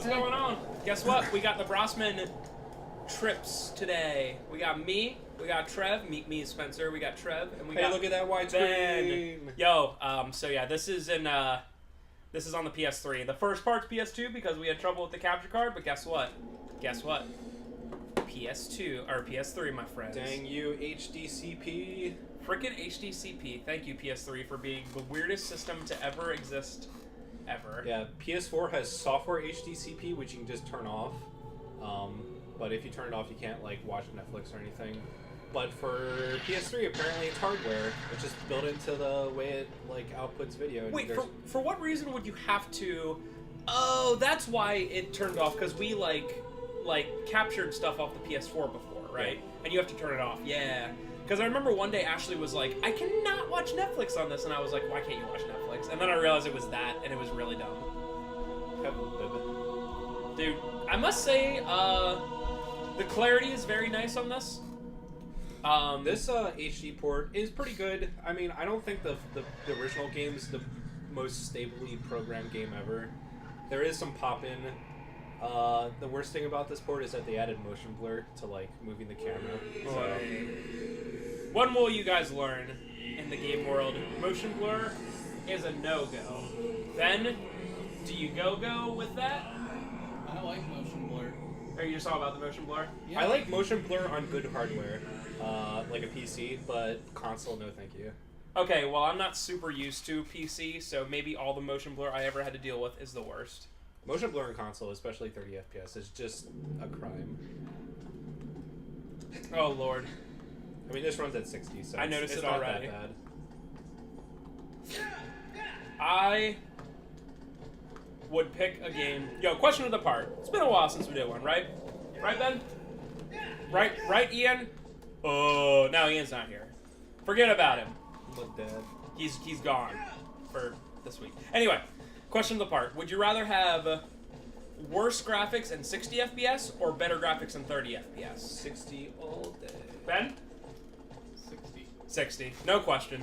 what's going on? Guess what? We got the Brossman trips today. We got me, we got Trev, me and Spencer, we got Trev, and we got look at that widescreen. Yo, so yeah, this is on the PS3. The first part's PS2 because we had trouble with the capture card, but guess what? Guess what? PS2 or PS3, my friends. Dang you, HDCP. Frickin' HDCP. Thank you, PS3, for being the weirdest system to ever exist, ever. Yeah, PS4 has software HDCP, which you can just turn off. But if you turn it off, you can't like watch Netflix or anything. But for PS3, apparently it's hardware, which is built into the way it like outputs video. Wait, for what reason would you have to? Oh, that's why it turned off, because we like captured stuff off the PS4 before, right? Yeah. And you have to turn it off. Yeah. Because I remember one day Ashley was like, I cannot watch Netflix on this, and I was like, why can't you watch Netflix? And then I realized it was that, and it was really dumb. Dude, I must say, the clarity is very nice on this. This HD port is pretty good. I mean, I don't think the original game is the most stably programmed game ever. There is some pop-in. The worst thing about this port is that they added motion blur to like moving the camera. So. When will you guys learn in the game world? Motion blur is a no-go. Ben, do you go with that? I like motion blur. Are you just all about the motion blur? Yeah. I like motion blur on good hardware, like a PC, but console, no thank you. Okay, well, I'm not super used to PC, so maybe all the motion blur I ever had to deal with is the worst. Motion blur in console, especially 30 FPS, is just a crime. Oh, Lord. I mean, this runs at 60, so I noticed it's it not already. that bad. I would pick a game. Yo, question of the part. It's been a while since we did one, right? Right, Ben? Right, Ian? Oh, now Ian's not here. Forget about him. Look dead. He's gone for this week. Anyway, question of the part. Would you rather have worse graphics and 60 FPS or better graphics and 30 FPS? 60 all day. Ben? 60. 60. No question.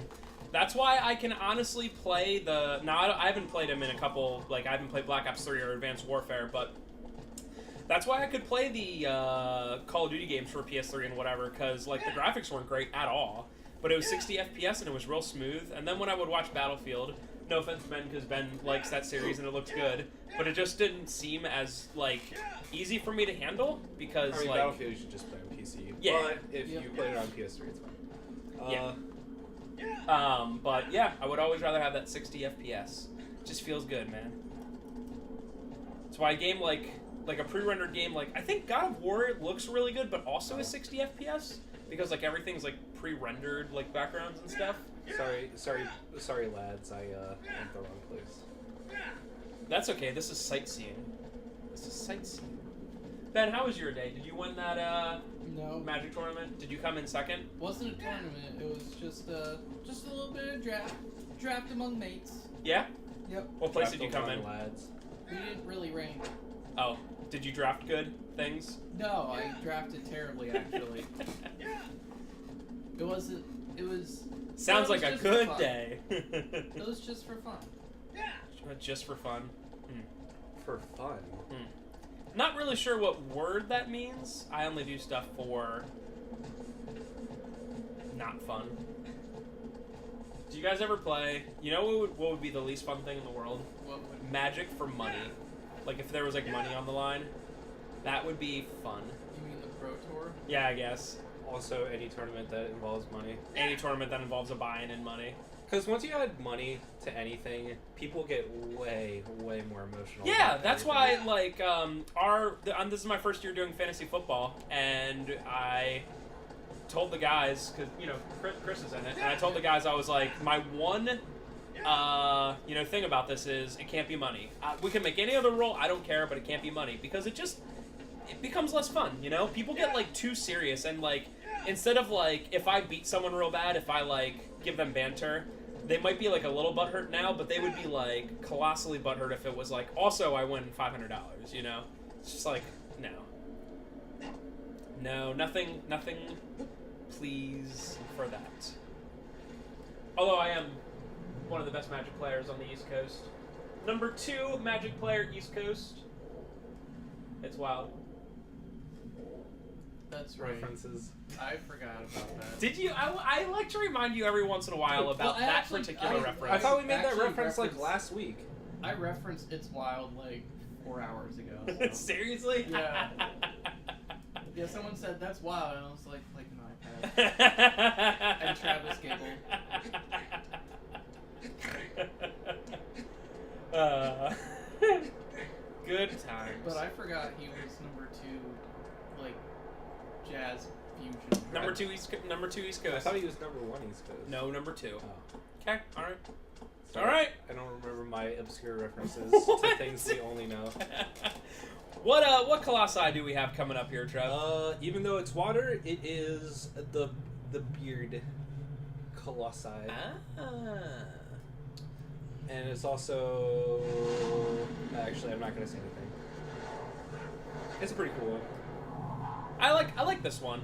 That's why I can honestly play the... Now, I haven't played them in a couple... Like, I haven't played Black Ops 3 or Advanced Warfare, but... That's why I could play the Call of Duty games for PS3 and whatever, because, like, the graphics weren't great at all. But it was 60 FPS and it was real smooth. And then when I would watch Battlefield... No offense, Ben, because Ben likes that series and it looks good. But it just didn't seem as, like, easy for me to handle, because, I mean, like... Battlefield you should just play on PC. Yeah. But if you play it on PS3, it's fine. Yeah. But yeah, I would always rather have that 60 FPS. Just feels good, man. That's why a game like a pre-rendered game, like I think God of War looks really good, but also is 60 FPS because like everything's like pre-rendered, like backgrounds and stuff. Sorry, lads. I went the wrong place. That's okay. This is sightseeing. This is sightseeing. Ben, how was your day? Did you win that No. Magic tournament? Did you come in second? Wasn't a tournament. It was just a little bit of draft among mates. Yeah. Yep. What place did you come in? Lads. We didn't really rank. Oh, did you draft good things? No, I drafted terribly actually. It wasn't. It was. Sounds like a good fun. day. It was just for fun. Just for fun. For fun. Not really sure what word that means. I only do stuff for not fun. Do you guys ever play? You know what would be the least fun thing in the world? What would? Magic for money. Like if there was like money on the line, that would be fun. You mean the Pro Tour? Yeah, I guess. Also, any tournament that involves money. Any tournament that involves a buy-in in money. Because once you add money to anything, people get way more emotional. Yeah, that's why, like, this is my first year doing fantasy football, and I told the guys, because, you know, Chris is in it, and I told the guys, I was like, my one, thing about this is it can't be money. We can make any other rule, I don't care, but it can't be money, because it becomes less fun, you know? People get, like, too serious, and, like, instead of, like, if I beat someone real bad, if I, like, give them banter, they might be, like, a little butthurt now, but they would be, like, colossally butthurt if it was, like, also I win $500, you know? It's just, like, no. No, nothing, please, for that. Although I am one of the best Magic players on the East Coast. Number 2 Magic player, East Coast. It's wild. That's right. References. I forgot about that. Did you? I like to remind you every once in a while about Well, that particular reference. I thought we made that Actually reference like referenced- last week. I referenced It's Wild like 4 hours ago. So. Seriously? Yeah. Yeah, someone said that's wild, and I was like an iPad. And Travis giggled. Good times. But I forgot he was number 2, like jazz fusion. Number two East I Coast. thought he was number 1 East Coast. No, number 2. Oh. Okay, all right. So All right. I don't remember my obscure references What? to things we only know. What Colossi do we have coming up here, Trev? Even though it's water, it is the beard Colossi. And it's also... Actually, I'm not going to say anything. It's a pretty cool one. I like this one.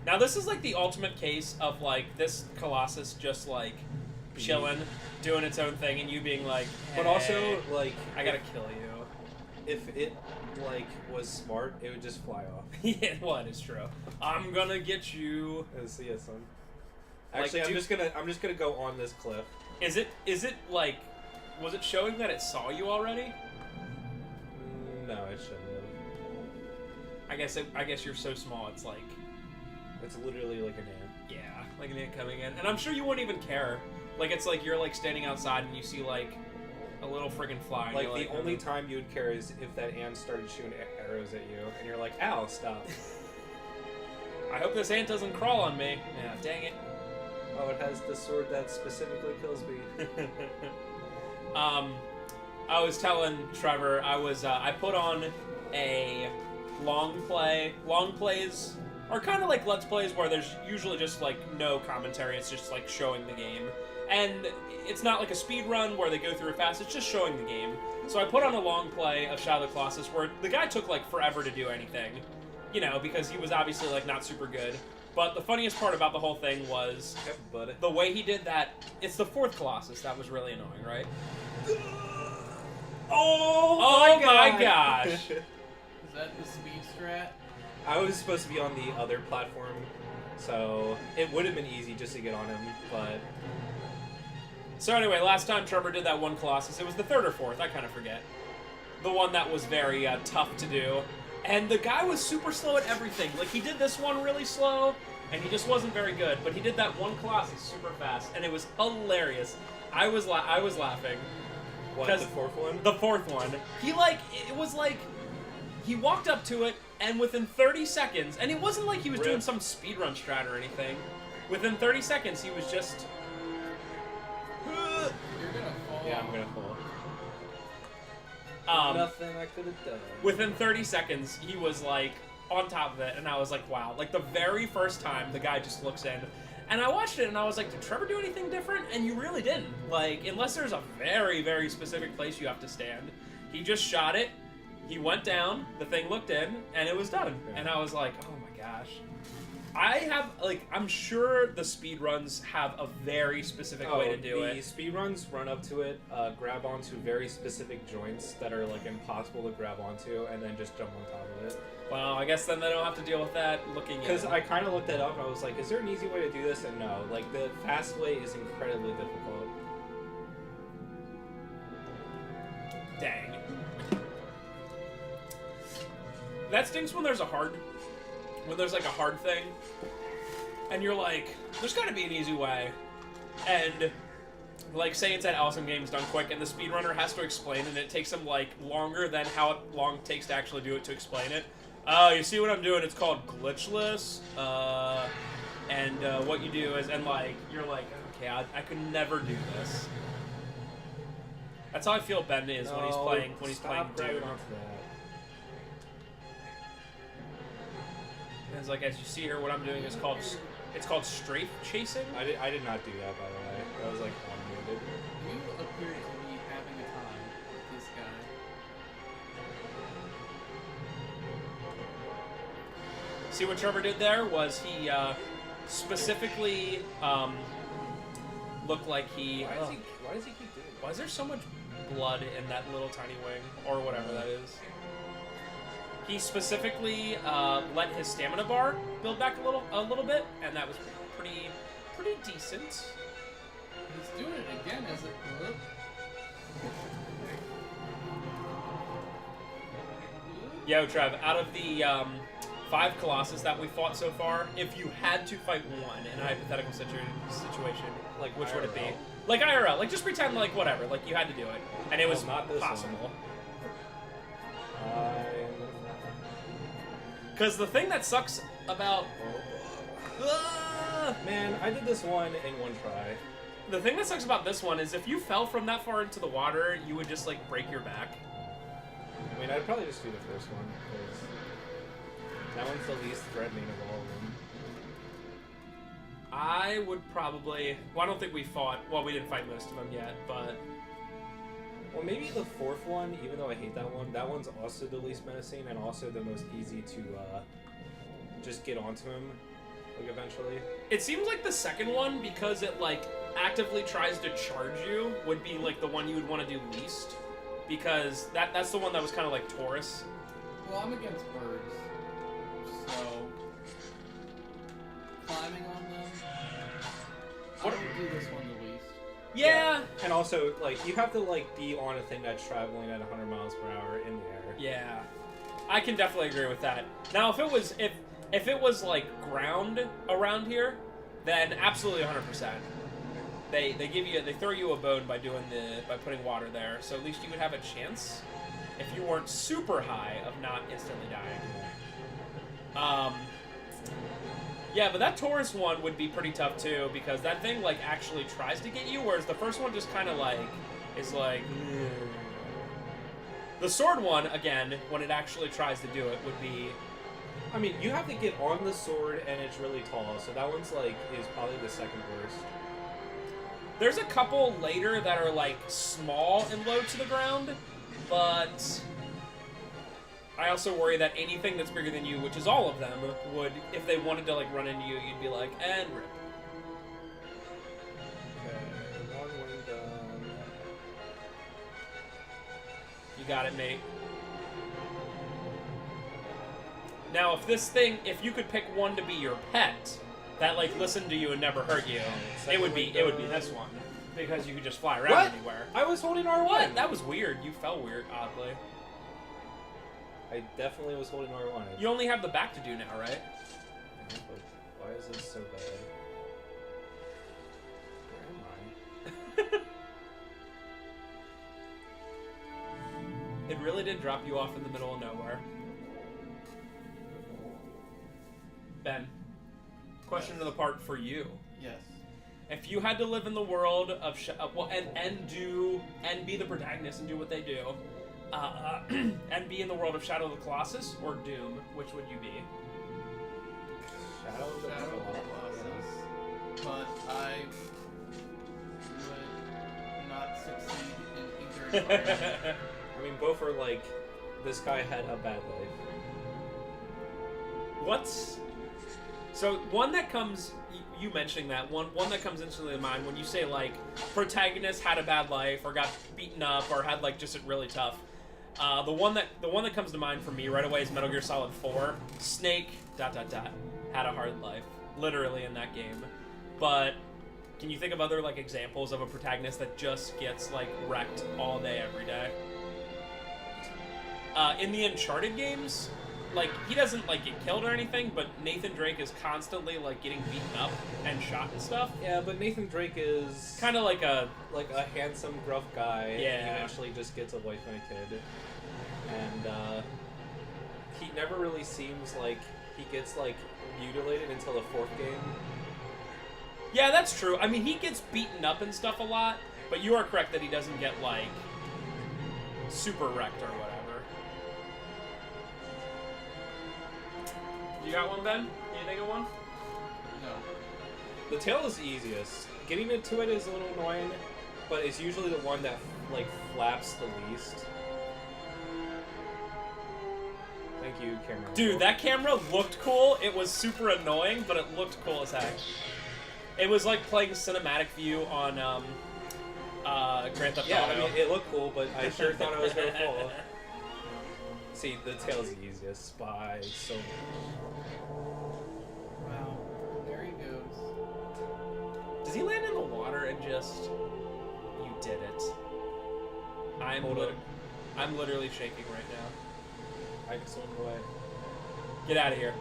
Now this is like the ultimate case of like this Colossus just like chilling, doing its own thing, and you being like, But "Hey, also, like... I gotta kill you." If it, like, was smart, it would just fly off. Yeah, well, it is true. I'm gonna get you. See it, son. Like, Actually, I'm just gonna go on this cliff. Is it like, was it showing that it saw you already? No, it shouldn't have. I guess you're so small. It's like, It's literally like an ant. yeah, like an ant coming in, and I'm sure you wouldn't even care. Like it's like you're like standing outside and you see like a little friggin' fly. And Like, you're the only time you would care is if that ant started shooting arrows at you, and you're like, ow, stop. I hope this ant doesn't crawl on me. Yeah, dang it. Oh, it has the sword that specifically kills me. I was telling Trevor, I put on a long play. Long plays are kind of like Let's Plays where there's usually just like no commentary, it's just like showing the game. And it's not like a speed run where they go through it fast, it's just showing the game. So I put on a long play of Shadow of the Colossus where the guy took like forever to do anything, you know, because he was obviously like not super good. But the funniest part about the whole thing was the way he did that. It's the 4th Colossus that was really annoying, right? Oh my gosh! Is that the speed strat? I was supposed to be on the other platform, so it would have been easy just to get on him, but... So anyway, last time Trevor did that one Colossus, it was the 3rd or 4th, I kind of forget. The one that was very tough to do. And the guy was super slow at everything. Like, he did this one really slow, and he just wasn't very good. But he did that one Colossus super fast, and it was hilarious. I was laughing. What, the 4th one? The 4th one. It was like, he walked up to it, and within 30 seconds, and it wasn't like he was doing some speedrun strat or anything. Within 30 seconds, he was just... You're gonna fall. Yeah, I'm gonna fall. Nothing I could have done. Within 30 seconds, he was like on top of it, and I was like, wow. Like the very first time, the guy just looks in, and I watched it, and I was like, did Trevor do anything different? And you really didn't. Like, unless there's a very, very specific place you have to stand. He just shot it, he went down, the thing looked in, and it was done. Yeah. And I was like, oh my gosh. I'm sure the speedruns have a very specific way to do it. The speedruns run up to it, grab onto very specific joints that are like impossible to grab onto, and then just jump on top of it. Well, I guess then they don't have to deal with that looking in. Because I kind of looked that up, and I was like, is there an easy way to do this? And no, like the fast way is incredibly difficult. Dang. That stinks when there's like a hard thing, and you're like, there's gotta be an easy way. And, like, say it's at Awesome Games Done Quick, and the speedrunner has to explain, and it takes them, like, longer than how long it takes to actually do it to explain it. You see what I'm doing? It's called glitchless, and what you do is, and, like, you're like, okay, I could never do this. That's how I feel Ben is when he's playing Doom. It's like, as you see here, what I'm doing is called strafe chasing. I did not do that, by the way. That was like unmuted. You appear to be having a time with this guy. See what Trevor did there was he specifically looked like he. Why does he keep doing that? Why is there so much blood in that little tiny wing, or whatever that is? He specifically let his stamina bar build back a little bit, and that was pretty decent. He's doing it again as it. Yo, Trev, out of the 5 Colossus that we fought so far, if you had to fight one in a hypothetical situation, like which would it be? Like IRL, like just pretend like whatever, like you had to do it, and it was not this possible. One. Because the thing that sucks about Man, I did this one in one try. the thing that sucks about this one is if you fell from that far into the water, you would just like break your back. I mean, I'd probably just do the first one, because that one's the least threatening of all of them. I would probably... Well, I don't think we fought... Well, we didn't fight most of them yet, but... Well, maybe the fourth one, even though I hate that one's also the least menacing and also the most easy to just get onto him, like, eventually. It seems like the second one, because it, like, actively tries to charge you, would be, like, the one you would want to do least. Because that's the one that was kind of like Taurus. Well, I'm against birds, so climbing on them. I would do this one the least. Yeah. And also, like, you have to, like, be on a thing that's traveling at 100 miles per hour in the air. Yeah. I can definitely agree with that. Now, if it was like ground around here, then absolutely 100%. They throw you a bone by putting water there, so at least you would have a chance if you weren't super high of not instantly dying. Yeah, but that Taurus one would be pretty tough too, because that thing like actually tries to get you, whereas the first one just kind of like is like. The sword one, again, when it actually tries to do it, would be. I mean, you have to get on the sword, and it's really tall, so that one's like is probably the second worst. There's a couple later that are, like, small and low to the ground, but I also worry that anything that's bigger than you, which is all of them, would, if they wanted to, like, run into you, you'd be like, and rip. Okay, one wing done. You got it, mate. Now, if you could pick one to be your pet, that like listened to you and never hurt you, it would be this one, because you could just fly around anywhere. I was holding R1. What? That was weird. You fell weird, oddly. I definitely was holding R1. You only have the back to do now, right? Yeah, but why is this so bad? Where am I? It really did drop you off in the middle of nowhere. Ben, question of the part for you. Yes. If you had to live in the world of and be the protagonist and do what they do, and be in the world of Shadow of the Colossus or Doom, which would you be? Shadow of the Colossus. But I would not succeed in either environment. I mean, both are like, this guy had a bad life. So one that comes, you mentioning that, one that comes instantly to mind when you say, like, protagonist had a bad life, or got beaten up, or had, like, just it really tough. The one that comes to mind for me right away is Metal Gear Solid 4. Snake, ... had a hard life. Literally in that game. But can you think of other, like, examples of a protagonist that just gets, like, wrecked all day, every day? In the Uncharted games, like, he doesn't, like, get killed or anything, but Nathan Drake is constantly, like, getting beaten up and shot and stuff. Yeah, but Nathan Drake is kind of like a handsome, gruff guy. Yeah. And he eventually just gets a wife and a kid. And, he never really seems like he gets, like, mutilated until the fourth game. Yeah, that's true. I mean, he gets beaten up and stuff a lot, but you are correct that he doesn't get, like, super wrecked or whatever. You got one, Ben? Can you think of one? No. The tail is the easiest. Getting into it is a little annoying, but it's usually the one that, like, flaps the least. Thank you, camera. Dude, that camera looked cool. It was super annoying, but it looked cool as heck. It was like playing cinematic view on Grand Theft Yeah, Auto. I mean, it looked cool, but I sure thought I was gonna fall. See, the tail's the easiest by so much. Wow. There he goes. Does he land in the water and just... You did it. Hold up. I'm literally shaking right now. I can swim away. Get out of here.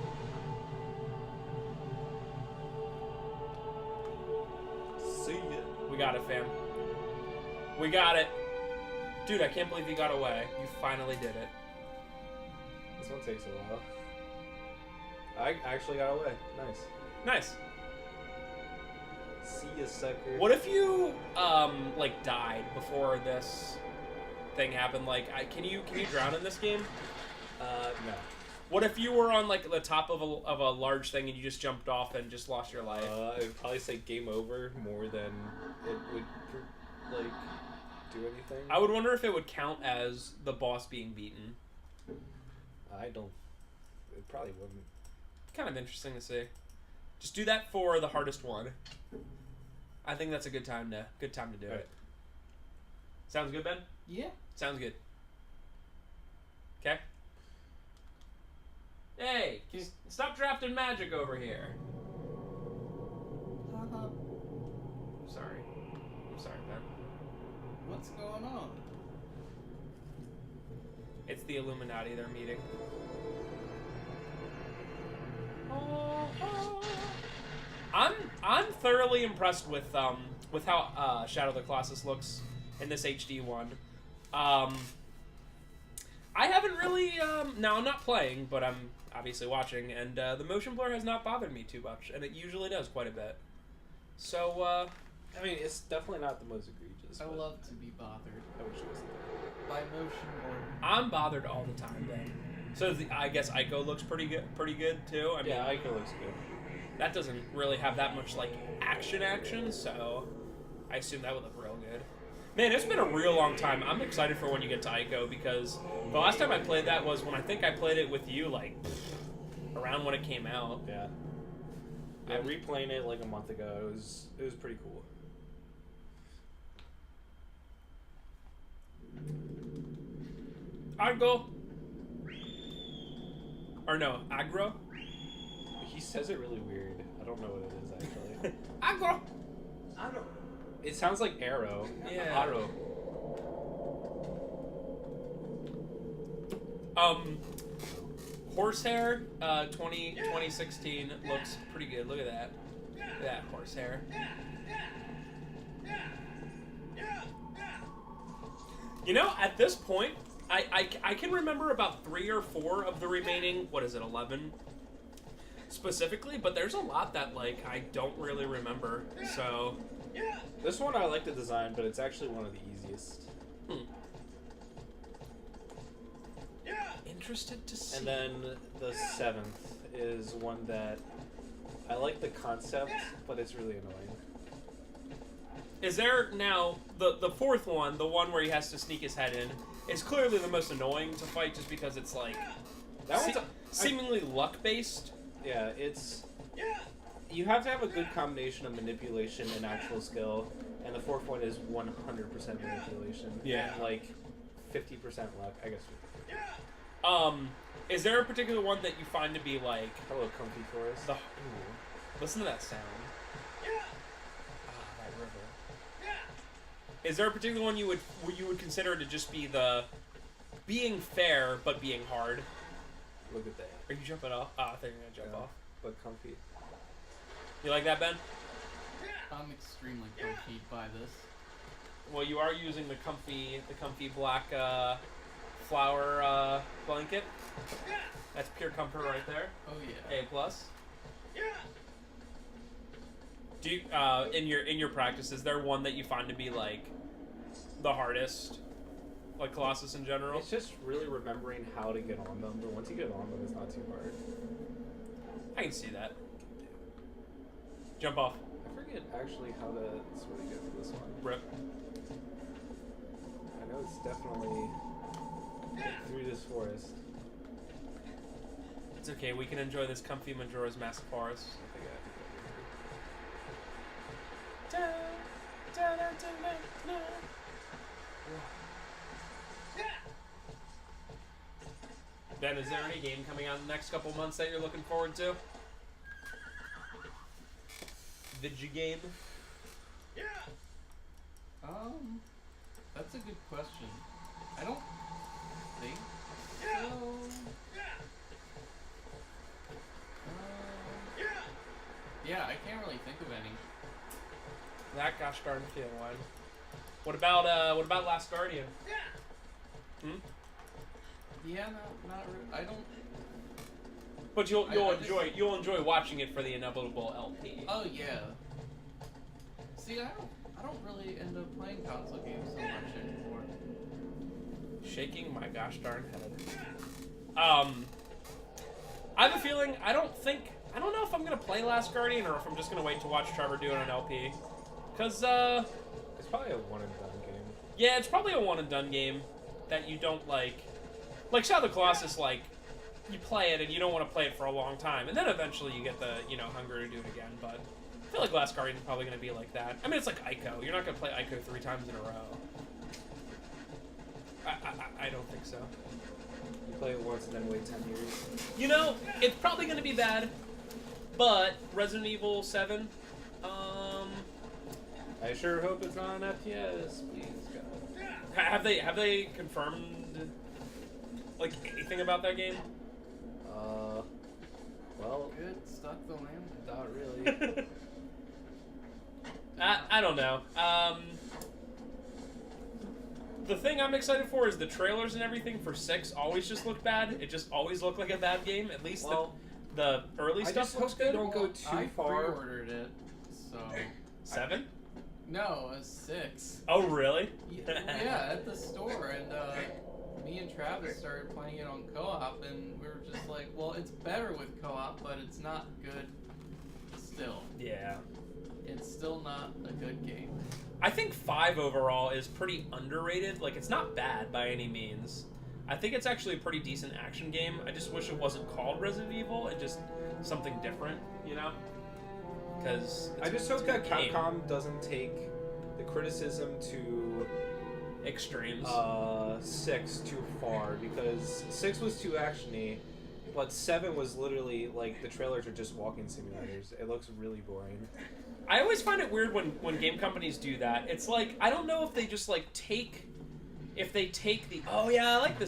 See ya. We got it, fam. We got it. Dude, I can't believe you got away. You finally did it. This one takes a while. I actually got away. Nice. Nice. See ya, sucker. What if you, like, died before this thing happened? Like, can you drown in this game? No. What if you were on, like, the top of a large thing and you just jumped off and just lost your life? I would probably say game over more than it would, like, do anything. I would wonder if it would count as the boss being beaten. I don't. It probably wouldn't. Kind of interesting to see. Just do that for the hardest one. I think that's a good time to do Right. it. Sounds good, Ben? Yeah. Sounds good. Okay. Hey, stop drafting magic over here. Uh-huh. I'm sorry, Ben. What's going on? It's the Illuminati they're meeting. I'm thoroughly impressed with how Shadow of the Colossus looks in this HD one. I haven't really now I'm not playing, but I'm obviously watching, and the motion blur has not bothered me too much, and it usually does quite a bit. So I mean, it's definitely not the most egregious. I but love to be bothered I wish it wasn't there. by motion blur. I'm bothered all the time then. So I guess Ico looks pretty good too. I mean, Yeah, Ico looks good. that doesn't really have that much like action, so I assume that would look real good. Man, it's been a real long time. I'm excited for when you get to Ico because the last time I played that was when I think I played it with you like around when it came out. Yeah. Yeah, replaying it like a month ago, it was pretty cool. Argo. Or no, aggro. He says it really weird. I don't know what it is actually. Aggro. It sounds like arrow. Yeah. Arrow. Horsehair, 2016 looks pretty good. Look at that. Look at that horsehair. You know, at this point, I can remember about 3 or 4 of the remaining, 11 specifically, but there's a lot that, like, I don't really remember, so... This one I like the design, but it's actually one of the easiest. Interested to see. And then the 7th is one that I like the concept, but it's really annoying. Is there now the 4th one, the one where he has to sneak his head in, is clearly the most annoying to fight just because it's like That one's seemingly luck based. Yeah, it's... You have to have a good combination of manipulation and actual skill, and the 4th one is 100% manipulation. Yeah. And like 50% luck, I guess. Is there a particular one that you find to be like Hello, comfy forest. listen to that sound. That river. Is there a particular one you would consider to just be the being fair but being hard? Look at that. Are you jumping off? I thought you were gonna jump off. But comfy. You like that, Ben? I'm extremely comfy by this. Well, you are using the comfy black flower blanket. That's pure comfort right there. Oh yeah. A plus. Do you, in your practice, is there one that you find to be like the hardest, like Colossus in general? It's just really remembering how to get on them, but once you get on them, it's not too hard. I can see that. Jump off. I forget actually how to sort of get to this one. Rip. I know it's definitely through this forest. It's okay. We can enjoy this comfy Majora's Mask forest. I think I have to go over here. Da, da, da, Ben, is there any game coming out in the next couple months that you're looking forward to? Video game? That's a good question. I don't think so. Yeah, I can't really think of any. That gosh darn feeling one. What about Last Guardian? Hmm? Yeah, not really. I don't. But you'll just- you'll enjoy watching it for the inevitable LP. Oh yeah. See, I don't really end up playing console games so much anymore. Shaking my gosh darn head. I have a feeling I don't know if I'm gonna play Last Guardian or if I'm just gonna wait to watch Trevor do it on LP. Cause It's probably a one and done game. yeah, it's probably a one and done game that you don't like Shadow of the Colossus, like you play it and you don't want to play it for a long time, and then eventually you get the hunger to do it again. But I feel like Last Guardian is probably gonna be like that. I mean, it's like Ico. You're not gonna play Ico 3 times in a row. I don't think so. You play it once and then wait 10 years. It's probably going to be bad, but Resident Evil 7, I sure hope it's not an FPS, please God. have they confirmed like anything about that game? Well, Good, stuck the landing. not really. I don't know. The thing I'm excited for is the trailers and everything for 6 always just look bad. It just always looked like a bad game. At least the early I stuff just looks hope they good. don't go too I far. pre-ordered it, so 7? no, it was 6. Oh really? Yeah, at the store, and me and Travis started playing it on co-op, and we were just like, well, it's better with co-op, but it's not good still. Yeah. It's still not a good game. I think 5 overall is pretty underrated. Like, it's not bad by any means. I think it's actually a pretty decent action game. I just wish it wasn't called Resident Evil and just something different, Because I just hope that Capcom doesn't take the criticism to extremes. 6 too far, because 6 was too actiony, but 7 was literally like the trailers are just walking simulators. It looks really boring. I always find it weird when game companies do that. It's like, I don't know if they just like take the, oh yeah, I like this